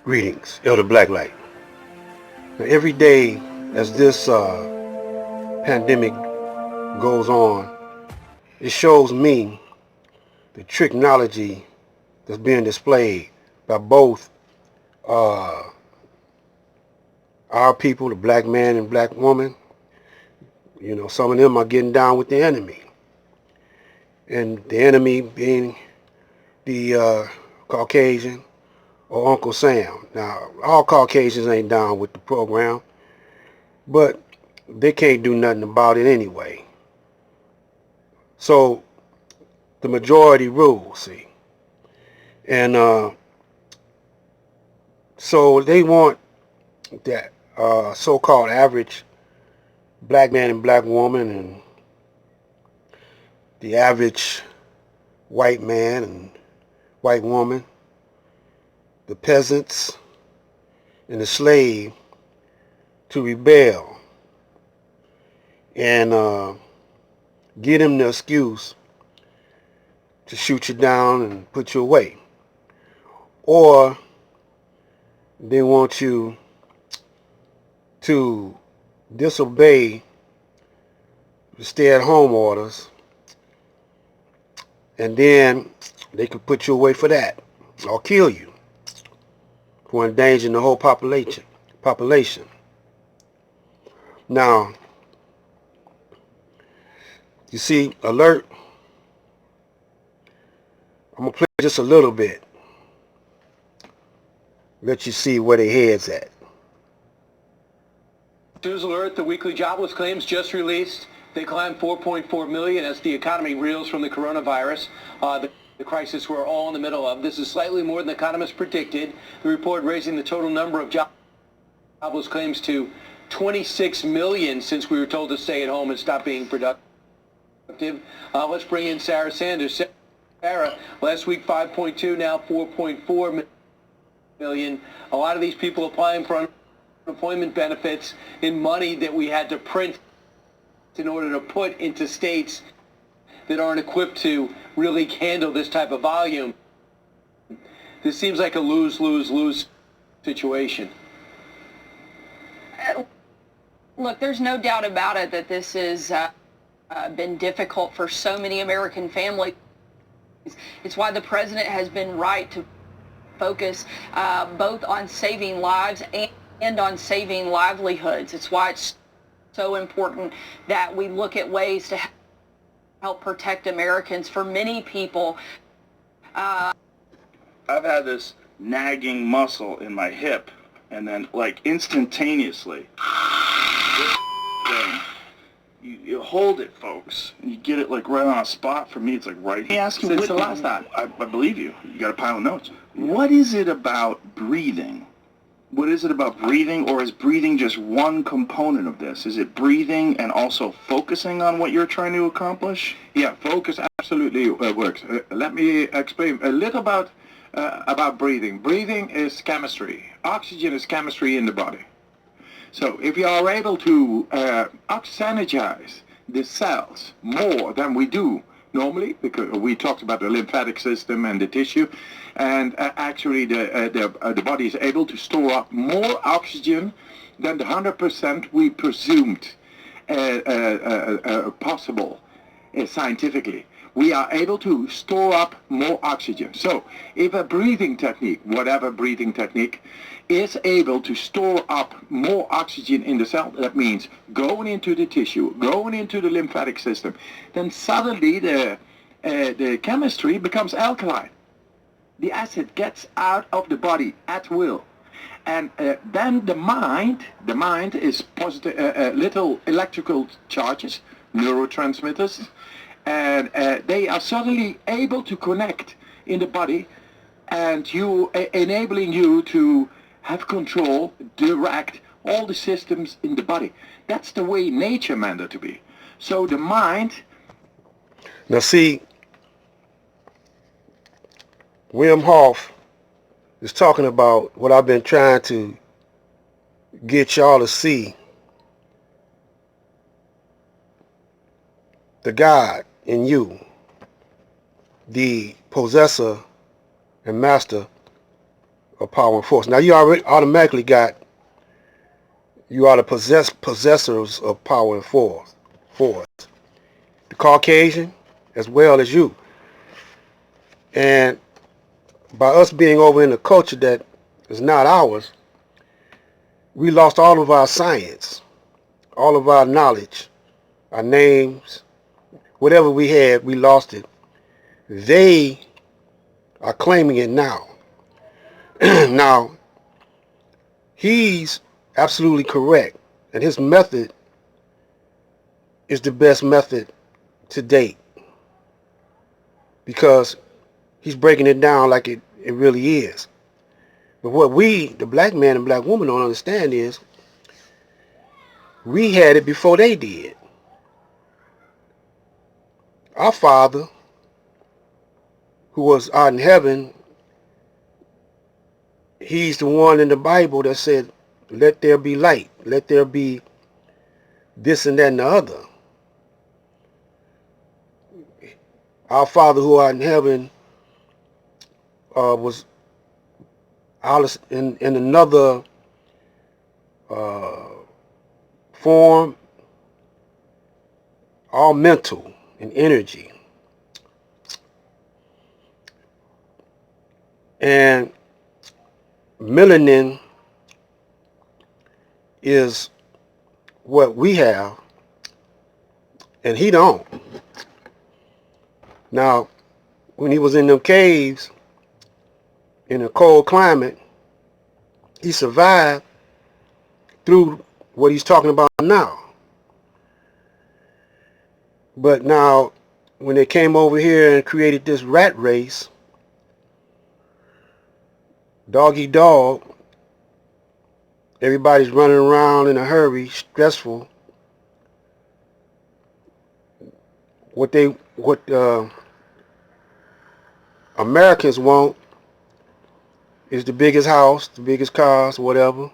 Greetings, Elder Blacklight. Now, every day as this pandemic goes on, it shows me the technology that's being displayed by both uh, our people, the black man and black woman. You know, some of them are getting down with the enemy, and the enemy being the Caucasian or Uncle Sam. Now, all Caucasians ain't down with the program, but they can't do nothing about it anyway. So the majority rules, see. And so they want that so-called average black man and black woman and the average white man and white woman, the peasants and the slave to rebel and give them the excuse to shoot you down and put you away. Or they want you to disobey the stay-at-home orders, and then they could put you away for that or kill you for endangering the whole population. Now, you see, alert, I'm going to play just a little bit, let you see where their head's at. News alert, the weekly jobless claims just released. They climbed 4.4 million as the economy reels from the coronavirus, the crisis we're all in the middle of. This is slightly more than economists predicted. The report raising the total number of jobless claims to 26 million since we were told to stay at home and stop being productive. Let's bring in Sarah Sanders. Sarah, last week 5.2, now 4.4 million. A lot of these people applying for unemployment benefits in money that we had to print in order to put into states that aren't equipped to really handle this type of volume. This seems like a lose-lose-lose situation. Look, there's no doubt about it that this has been difficult for so many American families. It's why the president has been right to focus both on saving lives and on saving livelihoods. It's why it's so important that we look at ways to help protect Americans. For many people, I've had this nagging muscle in my hip, and then like instantaneously, you hold it, folks, and you get it like right on a spot. For me, it's like right here. Ask you Since the last time. I believe you. You got a pile of notes. What is it about breathing? What is it about breathing, or is breathing just one component of this? Is it breathing and also focusing on what you're trying to accomplish? Yeah, focus absolutely works. Let me explain a little about breathing. Breathing is chemistry. Oxygen is chemistry in the body. So if you are able to oxygenize the cells more than we do normally, because we talked about the lymphatic system and the tissue, and actually the body is able to store up more oxygen than the 100% we presumed possible scientifically. We are able to store up more oxygen. So if a breathing technique, whatever breathing technique, is able to store up more oxygen in the cell, that means going into the tissue, going into the lymphatic system, then suddenly the chemistry becomes alkaline. The acid gets out of the body at will. And then the mind is positive, little electrical charges, neurotransmitters, and they are suddenly able to connect in the body, and enabling you to have control, direct all the systems in the body. That's the way nature meant it to be. So the mind. Now see, Wim Hof is talking about what I've been trying to get y'all to see. The God in you, the possessor and master of power and force. Now you already automatically you are the possessors of power and force. The Caucasian as well as you. And by us being over in a culture that is not ours, we lost all of our science, all of our knowledge, our names, whatever we had, we lost it. They are claiming it now. Now, he's absolutely correct, and his method is the best method to date because he's breaking it down like it really is. But what we, the black man and black woman, don't understand is we had it before they did. Our Father, who was out in heaven, he's the one in the Bible that said, let there be light, let there be this and that and the other. Our Father who art in heaven was out in another form, all mental and energy. And melanin is what we have, and he don't. Now, when he was in them caves, in a cold climate, he survived through what he's talking about now. But now, when they came over here and created this rat race, dog eat dog, everybody's running around in a hurry, stressful. What Americans want is the biggest house, the biggest cars, whatever,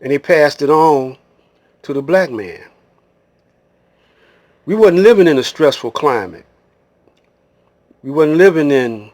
and they passed it on to the black man. We wasn't living in a stressful climate. We wasn't living in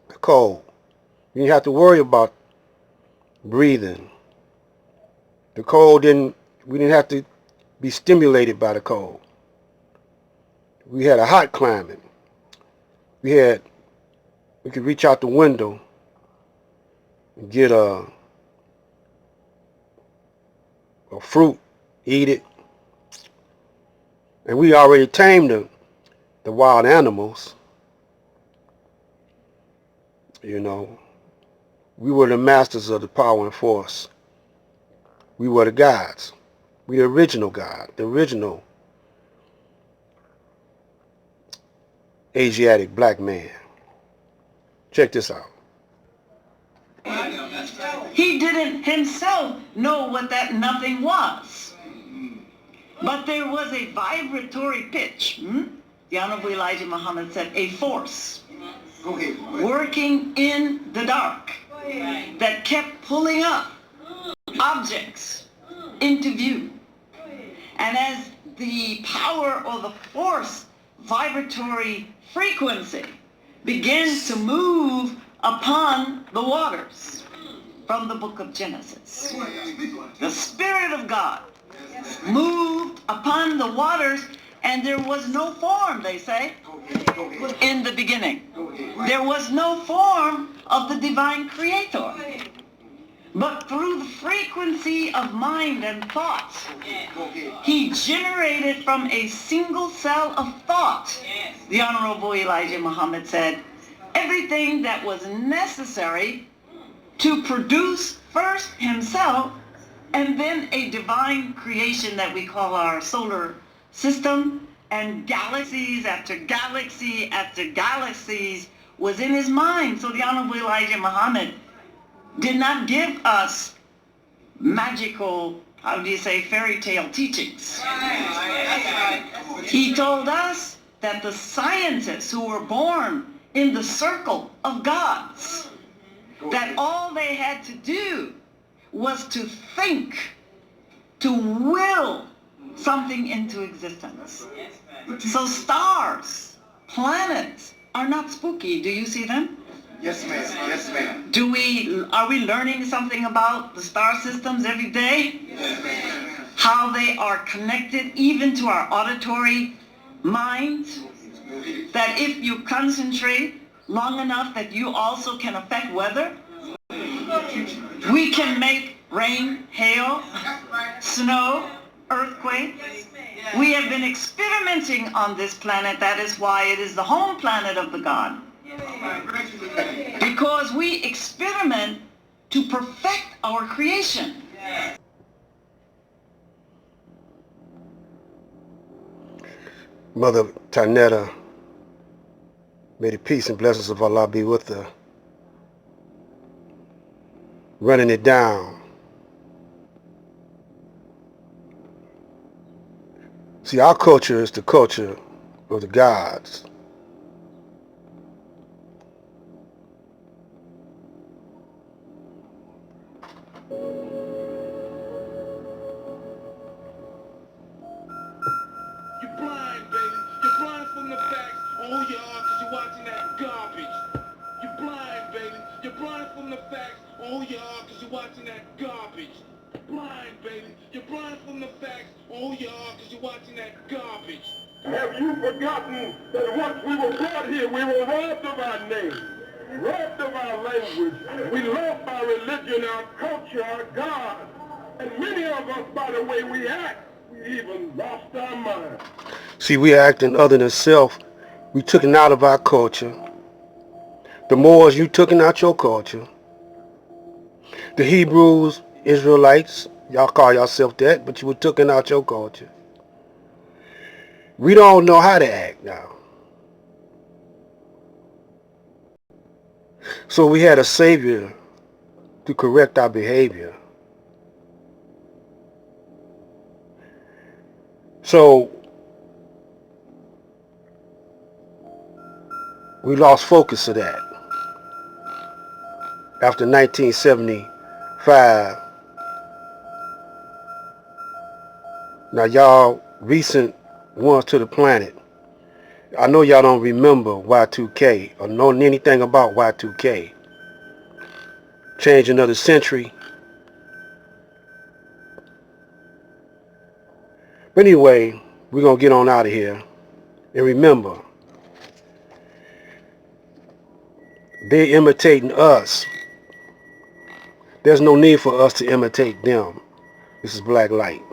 the cold. You didn't have to worry about breathing. The cold we didn't have to be stimulated by the cold. We had a hot climate. We could reach out the window and get a fruit, eat it. And we already tamed the wild animals. You know, we were the masters of the power and force. We were the gods. We the original God, the original Asiatic black man. Check this out. He didn't himself know what that nothing was. But there was a vibratory pitch. The Honorable Elijah Muhammad said, a force working in the dark that kept pulling up objects into view. And as the power or the force vibratory frequency begins to move upon the waters from the book of Genesis, the Spirit of God moved upon the waters, and there was no form, they say, in the beginning. There was no form of the divine creator. But through the frequency of mind and thought, he generated from a single cell of thought, the Honorable Elijah Muhammad said, everything that was necessary to produce first himself and then a divine creation that we call our solar system, and galaxies after galaxy after galaxies was in his mind. So the Honorable Elijah Muhammad did not give us magical, fairy tale teachings. He told us that the scientists who were born in the circle of gods, that all they had to do was to think, to will something into existence. So stars, planets are not spooky. Do you see them? Yes, ma'am. Yes, ma'am. Are we learning something about the star systems every day? Yes, ma'am. How they are connected even to our auditory minds? That if you concentrate long enough that you also can affect weather? We can make rain, hail, snow, earthquake. We have been experimenting on this planet. That is why it is the home planet of the God. Because we experiment to perfect our creation. Mother Tanetta, may the peace and blessings of Allah be with her. Running it down. See, our culture is the culture of the gods. You're blind, baby. You're blind from the facts. Oh, you are, because you're watching that garbage. You're blind, baby. You're blind from the facts. Oh, you are, because you're watching that garbage. Blind, baby. You're blind from the facts. Oh, you are, because you're watching that garbage. Have you forgotten that once we were brought here, we were robbed of our name, robbed of our language. We lost our religion, our culture, our God. And many of us, by the way we act, we even lost our mind. See, we are acting other than self. We took it out of our culture. The Moors, you took it out your culture. The Hebrews, Israelites, y'all call yourself that, but you were taking out your culture. We don't know how to act now. So we had a savior to correct our behavior. So we lost focus of that. After 1975, now y'all recent ones to the planet, I know y'all don't remember Y2K or know anything about Y2K. Changing of the century. But anyway, we're going to get on out of here. And remember, they're imitating us. There's no need for us to imitate them. This is Black Light.